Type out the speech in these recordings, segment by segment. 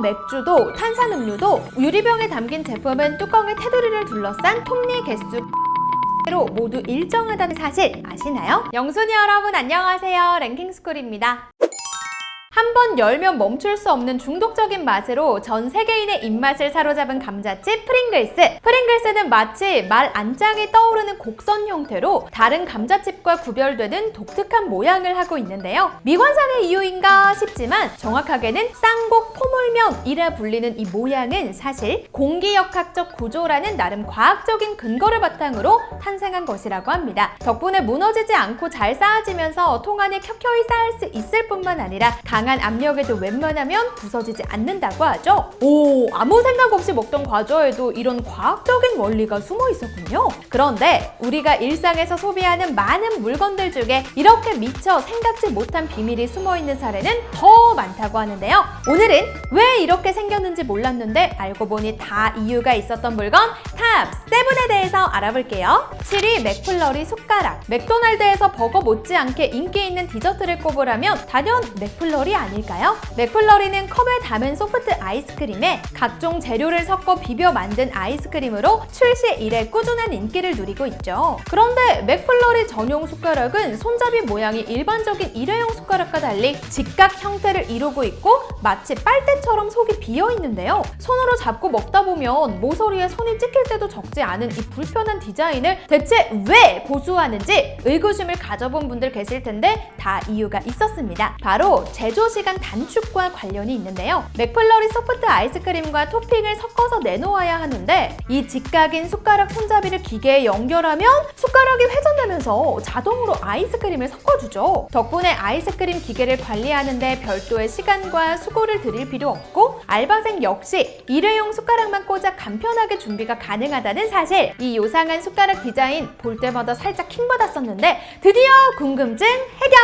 맥주도 탄산음료도 유리병에 담긴 제품은 뚜껑의 테두리를 둘러싼 톱니 개수 로 모두 일정하다는 사실 아시나요? 영순이 여러분 안녕하세요. 랭킹스쿨입니다. 한번 열면 멈출 수 없는 중독적인 맛으로 전 세계인의 입맛을 사로잡은 감자칩 프링글스. 프링글스는 마치 말 안장에 떠오르는 곡선 형태로 다른 감자칩과 구별되는 독특한 모양을 하고 있는데요. 미관상의 이유인가 싶지만 정확하게는 쌍곡 포물면이라 불리는 이 모양은 사실 공기역학적 구조라는 나름 과학적인 근거를 바탕으로 탄생한 것이라고 합니다. 덕분에 무너지지 않고 잘 쌓아지면서 통 안에 켜켜이 쌓일 수 있을 뿐만 아니라 강한 압력에도 웬만하면 부서지지 않는다고 하죠. 오, 아무 생각 없이 먹던 과자에도 이런 과학적인 원리가 숨어 있었군요. 그런데 우리가 일상에서 소비하는 많은 물건들 중에 이렇게 미처 생각지 못한 비밀이 숨어 있는 사례는 더 많다고 하는데요. 오늘은 왜 이렇게 생겼는지 몰랐는데 알고 보니 다 이유가 있었던 물건 탑 7에 대해서 알아볼게요. 7위 맥플러리 숟가락. 맥도날드에서 버거 못지않게 인기 있는 디저트를 꼽으라면 단연 맥플러리 아닐까요? 맥플러리는 컵에 담은 소프트 아이스크림에 각종 재료를 섞어 비벼 만든 아이스크림으로 출시 이래 꾸준한 인기를 누리고 있죠. 그런데 맥플러리 전용 숟가락은 손잡이 모양이 일반적인 일회용 숟가락과 달리 직각 형태를 이루고 있고 마치 빨대처럼 속이 비어 있는데요. 손으로 잡고 먹다 보면 모서리에 손이 찍힐 때도 적지 않은 이 불편한 디자인을 대체 왜 보수하는지 의구심을 가져본 분들 계실 텐데 다 이유가 있었습니다. 바로 제조 시간 단축과 관련이 있는데요. 맥플러리 소프트 아이스크림과 토핑을 섞어서 내놓아야 하는데 이 직각인 숟가락 손잡이를 기계에 연결하면 숟가락이 회전되면서 자동으로 아이스크림을 섞어주죠. 덕분에 아이스크림 기계를 관리하는데 별도의 시간과 수고를 들일 필요 없고 알바생 역시 일회용 숟가락만 꽂아 간편하게 준비가 가능하다는 사실. 이 요상한 숟가락 디자인 볼 때마다 살짝 킹받았었는데 드디어 궁금증 해결!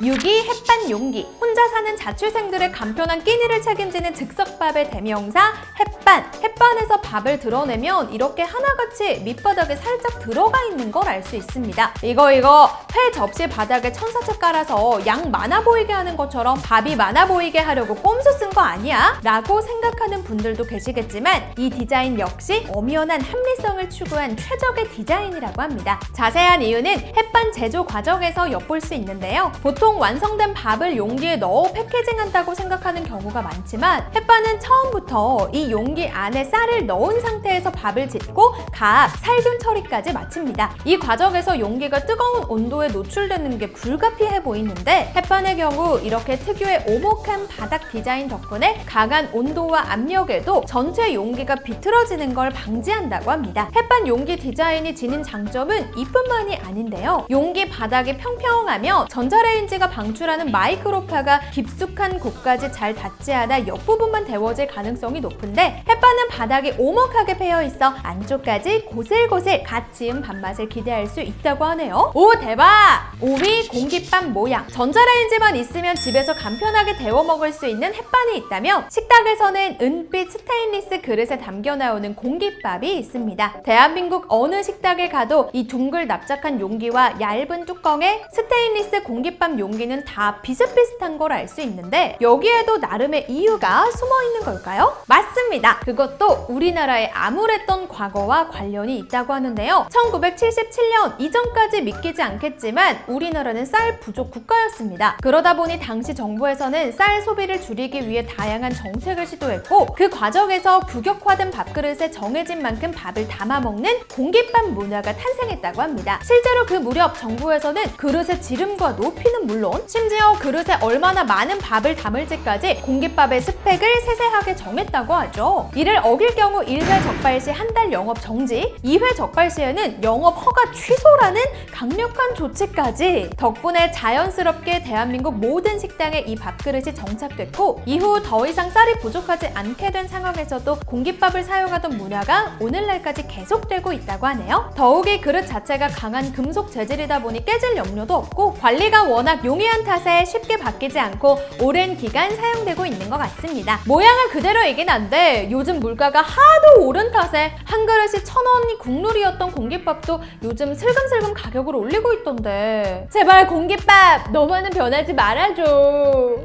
6위 햇반 용기. 혼자 사는 자취생들의 간편한 끼니를 책임지는 즉석밥의 대명사 햇반. 햇반에서 밥을 드러내면 이렇게 하나같이 밑바닥에 살짝 들어가 있는 걸 알 수 있습니다. 이거 회 접시 바닥에 천사채 깔아서 양 많아 보이게 하는 것처럼 밥이 많아 보이게 하려고 꼼수 쓴 거 아니야? 라고 생각하는 분들도 계시겠지만 이 디자인 역시 엄연한 합리성을 추구한 최적의 디자인이라고 합니다. 자세한 이유는 햇반 제조 과정에서 엿볼 수 있는데요. 보통 완성된 밥을 용기에 넣어 패키징한다고 생각하는 경우가 많지만 햇반은 처음부터 이 용기 안에 쌀을 넣은 상태에서 밥을 짓고 각 살균 처리까지 마칩니다. 이 과정에서 용기가 뜨거운 온도에 노출되는 게 불가피해 보이는데 햇반의 경우 이렇게 특유의 오목한 바닥 디자인 덕분에 강한 온도와 압력에도 전체 용기가 비틀어지는 걸 방지한다고 합니다. 햇반 용기 디자인이 지닌 장점은 이뿐만이 아닌데요. 용기 바닥이 평평하며 전자레인지가 방출하는 마이크로파가 깊숙한 곳까지 잘 닿지 않아 옆부분만 데워질 가능성이 높은데 햇반은 바닥이 오목하게 패여 있어 안쪽까지 고슬고슬 갓 지은 밥맛을 기대할 수 있다고 하네요. 오, 대박! 5위 공깃밥 모양. 전자레인지만 있으면 집에서 간편하게 데워 먹을 수 있는 햇반이 있다면 식탁에서는 은빛 스테인리스 그릇에 담겨 나오는 공깃밥이 있습니다. 대한민국 어느 식탁에 가도 이 둥글 납작한 용기와 얇은 뚜껑에 스테인리스 공깃밥 용기는 다 비슷비슷한 걸 알 수 있는데 여기에도 나름의 이유가 숨어 있는 걸까요? 맞습니다. 그것도 우리나라의 암울했던 과거와 관련이 있다고 하는데요. 1977년 이전까지 믿기지 않겠지만 우리나라는 쌀 부족 국가였습니다. 그러다 보니 당시 정부에서는 쌀 소비를 줄이기 위해 다양한 정책을 시도했고 그 과정에서 규격화된 밥그릇에 정해진 만큼 밥을 담아 먹는 공깃밥 문화가 탄생했다고 합니다. 실제로 그 무렵 정부에서는 그릇의 지름과 높이는 물론 심지어 그릇에 얼마나 많은 밥을 담을지까지 공깃밥의 스펙을 세세하게 정했다고 하죠. 이를 어길 경우 1회 적발 시 한 달 영업 정지, 2회 적발 시에는 영업 허가 취소라는 강력한 조치까지. 덕분에 자연스럽게 대한민국 모든 식당에 이 밥그릇이 정착됐고 이후 더 이상 쌀이 부족하지 않게 된 상황에서도 공깃밥을 사용하던 문화가 오늘날까지 계속되고 있다고 하네요. 더욱이 그릇 자체가 강한 금속 재질이다 보니 깨질 염려도 없고 관리가 워낙 용이한 탓에 쉽게 바뀌지 않고 오랜 기간 사용되고 있는 것 같습니다. 모양은 그대로이긴 한데 그런데 요즘 물가가 하도 오른 탓에 한 그릇이 1,000원이 국룰이었던 공깃밥도 요즘 슬금슬금 가격을 올리고 있던데 제발 공깃밥 너무는 변하지 말아줘.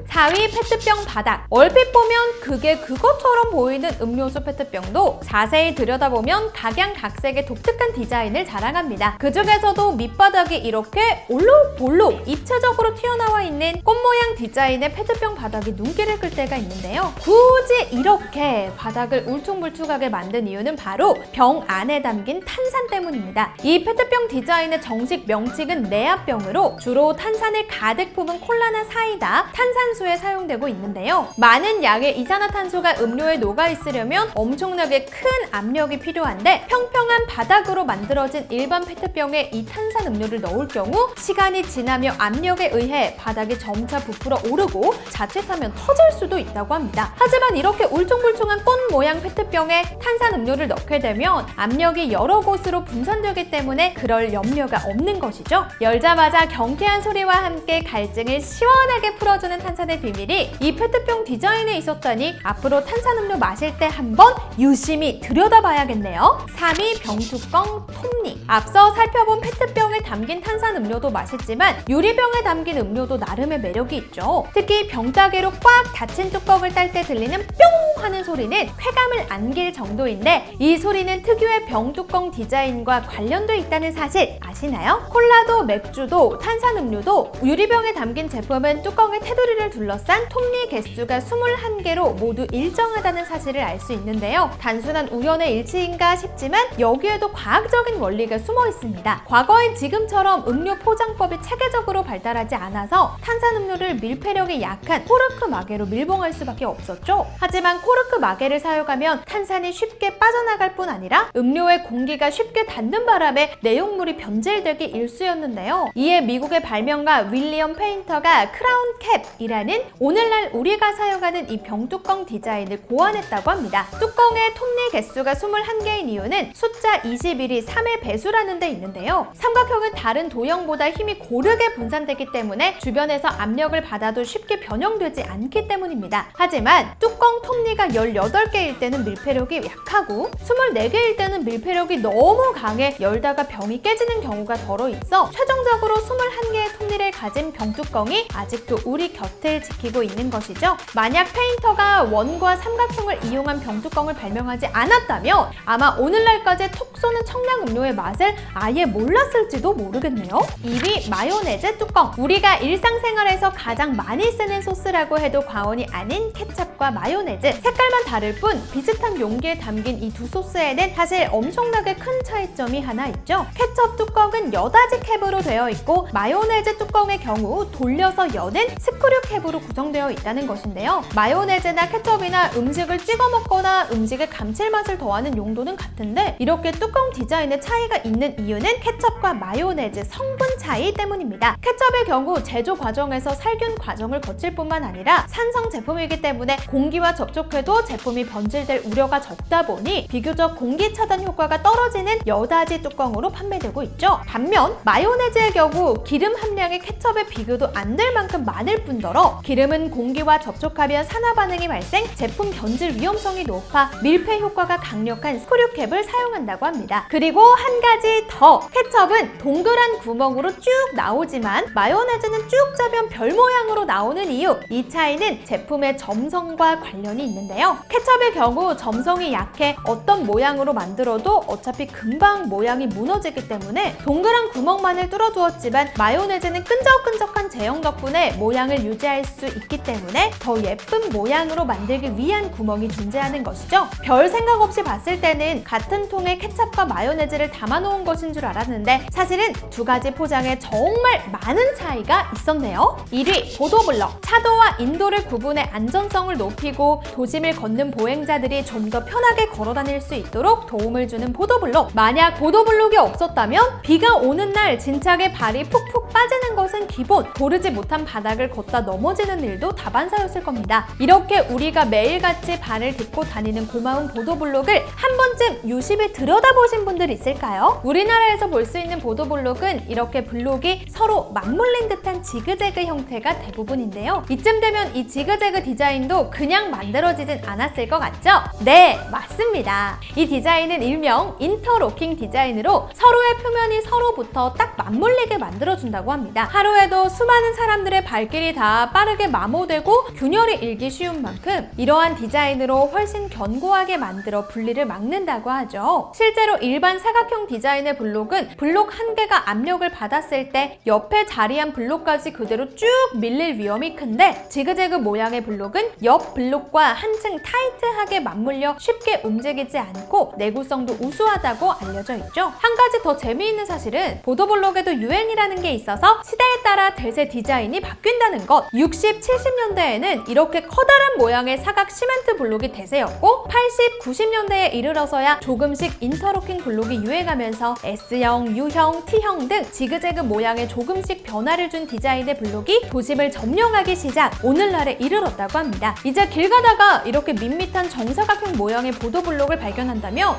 4위 페트병 바닥. 얼핏 보면 그게 그것처럼 보이는 음료수 페트병도 자세히 들여다보면 각양각색의 독특한 디자인을 자랑합니다. 그 중에서도 밑바닥이 이렇게 올록볼록 입체적으로 튀어나와 있는 꽃 모양 디자인의 페트병 바닥이 눈길을 끌 때가 있는데요. 굳이 이렇게 바닥을 울퉁불퉁하게 만든 이유는 바로 병 안에 담긴 탄산 때문입니다. 이 페트병 디자인의 정식 명칭은 내압병으로 주로 탄산을 가득 품은 콜라나 사이다, 탄산수에 사용되고 있는데요. 많은 양의 이산화탄소가 음료에 녹아있으려면 엄청나게 큰 압력이 필요한데 평평한 바닥으로 만들어진 일반 페트병에 이 탄산 음료를 넣을 경우 시간이 지나며 압력에 의해 바닥이 점차 부풀어 오르고 자칫하면 터질 수도 있다고 합니다. 하지만 이렇게 울퉁불퉁한 꽃 모양 페트병에 탄산 음료를 넣게 되면 압력이 여러 곳으로 분산되기 때문에 그럴 염려가 없는 것이죠. 열자마자 경쾌한 소리와 함께 갈증을 시원하게 풀어주는 탄산의 비밀이 이 페트병 디자인에 있었다니 앞으로 탄산음료 마실 때 한번 유심히 들여다봐야겠네요. 3위 병뚜껑 톱니. 앞서 살펴본 페트병에 담긴 탄산음료도 맛있지만 유리병에 담긴 음료도 나름의 매력이 있죠. 특히 병따개로 꽉 닫힌 뚜껑을 딸 때 들리는 뿅 하는 소리는 쾌감을 안길 정도인데 이 소리는 특유의 병뚜껑 디자인과 관련돼 있다는 사실 아시나요? 콜라도 맥주도 탄산음료도 유리병에 담긴 제품은 뚜껑의 테두리를 둘러싼 톱니 개수가 21개로 모두 일정하다는 사실을 알 수 있는데요. 단순한 우연의 일치인가 싶지만 여기에도 과학적인 원리가 숨어 있습니다. 과거엔 지금처럼 음료 포장법이 체계적으로 발달하지 않아서 탄산음료를 밀폐력이 약한 코르크 마개로 밀봉할 수밖에 없었죠. 하지만 코르크 마개를 사용하면 탄산이 쉽게 빠져나갈 뿐 아니라 음료에 공기가 쉽게 닿는 바람에 내용물이 변질되기 일쑤였는데요. 이에 미국의 발명가 윌리엄 페인터가 크라운 캡이라는 오늘날 우리가 사용하는 이 병뚜껑 디자인을 고안했다고 합니다. 뚜껑의 톱니 개수가 21개인 이유는 숫자 21이 3의 배수라는 데 있는데요. 삼각형은 다른 도형보다 힘이 고르게 분산되기 때문에 주변에서 압력을 받아도 쉽게 변형되지 않기 때문입니다. 하지만 뚜껑 톱니가 18개일 때는 밀폐력이 약하고 24개일 때는 밀폐력이 너무 강해 열다가 병이 깨지는 경우가 덜어 있어 최종적으로 21개의 톱니를 가진 병뚜껑이 아직도 우리 곁을 지키고 있는 것이죠. 만약 페인터가 원과 삼각형을 이용한 병뚜껑을 발명하지 않았다면 아마 오늘날까지 톡 쏘는 청량음료의 맛을 아예 몰랐을지도 모르겠네요. 2위 마요네즈 뚜껑. 우리가 일상생활에서 가장 많이 쓰는 소스라고 해도 과언이 아닌 케첩과 마요네즈. 색깔만 다를 뿐 비슷한 용기에 담긴 이 두 소스에는 사실 엄청나게 큰 차이점이 하나 있죠. 케첩 뚜껑은 여닫이 캡으로 되어 있고 마요네즈 뚜껑의 경우 돌려서 여는 스크류 캡으로 구성되어 있다는 것인데요. 마요네즈나 케첩이나 음식을 찍어 먹거나 음식의 감칠맛을 더하는 용도는 같은데 이렇게 뚜껑 디자인의 차이가 있는 이유는 케첩과 마요네즈 성분 차이 때문입니다. 케첩의 경우 제조 과정에서 살균 과정을 거칠 뿐만 아니라 산성 제품이기 때문에 공기와 접촉해도 제품이 변질될 우려가 적다 보니 비교적 공기 차단 효과가 떨어지는 여닫이 뚜껑으로 판매되고 있죠. 반면 마요네즈의 경우 기름 함량이 케첩에 비교도 안 될 만큼 많을 뿐더러 기름은 공기와 접촉하면 산화 반응이 발생, 제품 변질 위험성이 높아 밀폐 효과가 강력한 스크류캡을 사용한다고 합니다. 그리고 한 가지 더! 케첩은 동그란 구멍으로 쭉 나오지만 마요네즈는 쭉 짜면 별 모양으로 나오는 이유, 이 차이는 제품의 점성과 관련이 있는데요. 케첩의 경우 점성이 약해 어떤 모양으로 만들어도 어차피 금방 모양이 무너지기 때문에 동그란 구멍만을 뚫어두었지만 마요네즈는 끈적끈적한 제형 덕분에 모양을 유지할 수 있기 때문에 더 예쁜 모양으로 만들기 위한 구멍이 존재하는 것이죠. 별 생각 없이 봤을 때는 같은 통에 케첩과 마요네즈를 담아놓은 것인 줄 알았는데 사실은 두 가지 포장에 정말 많은 차이가 있었네요. 1위 보도블럭. 차도와 인도를 구분해 안전성을 높이고 도심을 걷는 보행자들이 좀 더 편하게 걸어 다닐 수 있도록 도움을 주는 보도블록. 만약 보도블록이 없었다면 비가 오는 날 진창에 발이 푹푹 빠지는 것은 기본, 고르지 못한 바닥을 걷다 넘어지는 일도 다반사였을 겁니다. 이렇게 우리가 매일같이 발을 딛고 다니는 고마운 보도블록을 한 번쯤 유심히 들여다보신 분들 있을까요? 우리나라에서 볼 수 있는 보도블록은 이렇게 블록이 서로 맞물린 듯한 지그재그 형태가 대부분인데요. 이쯤 되면 이 지그재그 디자인도 그냥 만들어진 만들어지진 않았을 것 같죠? 네, 맞습니다. 이 디자인은 일명 인터로킹 디자인으로 서로의 표면이 서로부터 딱 맞물리게 만들어준다고 합니다. 하루에도 수많은 사람들의 발길이 다 빠르게 마모되고 균열이 일기 쉬운 만큼 이러한 디자인으로 훨씬 견고하게 만들어 분리를 막는다고 하죠. 실제로 일반 사각형 디자인의 블록은 블록 한 개가 압력을 받았을 때 옆에 자리한 블록까지 그대로 쭉 밀릴 위험이 큰데 지그재그 모양의 블록은 옆 블록과 한층 타이트하게 맞물려 쉽게 움직이지 않고 내구성도 우수하다고 알려져 있죠. 한 가지 더 재미있는 사실은 보도블록에도 유행이라는 게 있어서 시대에 따라 대세 디자인이 바뀐다는 것. 60, 70년대에는 이렇게 커다란 모양의 사각 시멘트 블록이 대세였고 80, 90년대에 이르러서야 조금씩 인터로킹 블록이 유행하면서 S형, U형, T형 등 지그재그 모양의 조금씩 변화를 준 디자인의 블록이 도심을 점령하기 시작, 오늘날에 이르렀다고 합니다. 이제 길 가다가 이렇게 밋밋한 정사각형 모양의 보도블록을 발견한다면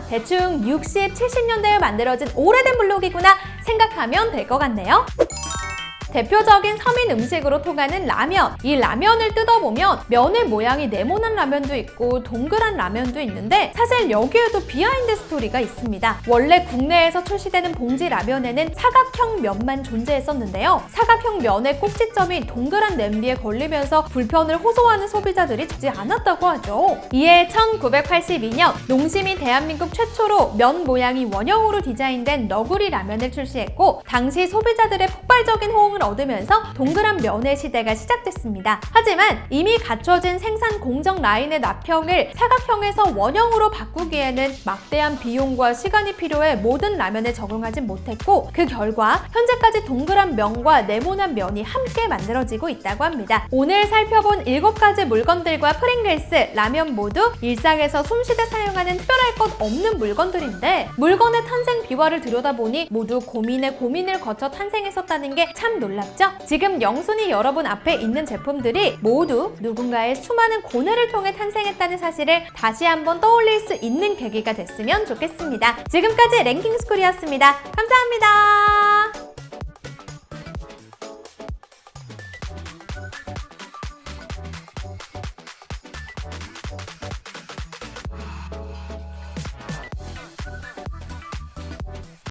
대충 60, 70년대에 만들어진 오래된 블록이구나 생각하면 될 것 같네요. 대표적인 서민 음식으로 통하는 라면. 이 라면을 뜯어보면 면의 모양이 네모난 라면도 있고 동그란 라면도 있는데 사실 여기에도 비하인드 스토리가 있습니다. 원래 국내에서 출시되는 봉지 라면에는 사각형 면만 존재했었는데요. 사각형 면의 꼭지점이 동그란 냄비에 걸리면서 불편을 호소하는 소비자들이 적지 않았다고 하죠. 이에 1982년 농심이 대한민국 최초로 면 모양이 원형으로 디자인된 너구리 라면을 출시했고 당시 소비자들의 폭발적인 호응을 얻으면서 동그란 면의 시대가 시작됐습니다. 하지만 이미 갖춰진 생산 공정 라인의 납형을 사각형에서 원형으로 바꾸기에는 막대한 비용과 시간이 필요해 모든 라면에 적응하지 못했고 그 결과 현재까지 동그란 면과 네모난 면이 함께 만들어지고 있다고 합니다. 오늘 살펴본 7가지 물건들과 프링글스, 라면 모두 일상에서 숨쉬듯 사용하는 특별할 것 없는 물건들인데 물건의 탄생 비화를 들여다보니 모두 고민에 고민을 거쳐 탄생했었다는 게 참 놀랍죠? 지금 영순이 여러분 앞에 있는 제품들이 모두 누군가의 수많은 고뇌를 통해 탄생했다는 사실을 다시 한번 떠올릴 수 있는 계기가 됐으면 좋겠습니다. 지금까지 랭킹스쿨이었습니다. 감사합니다.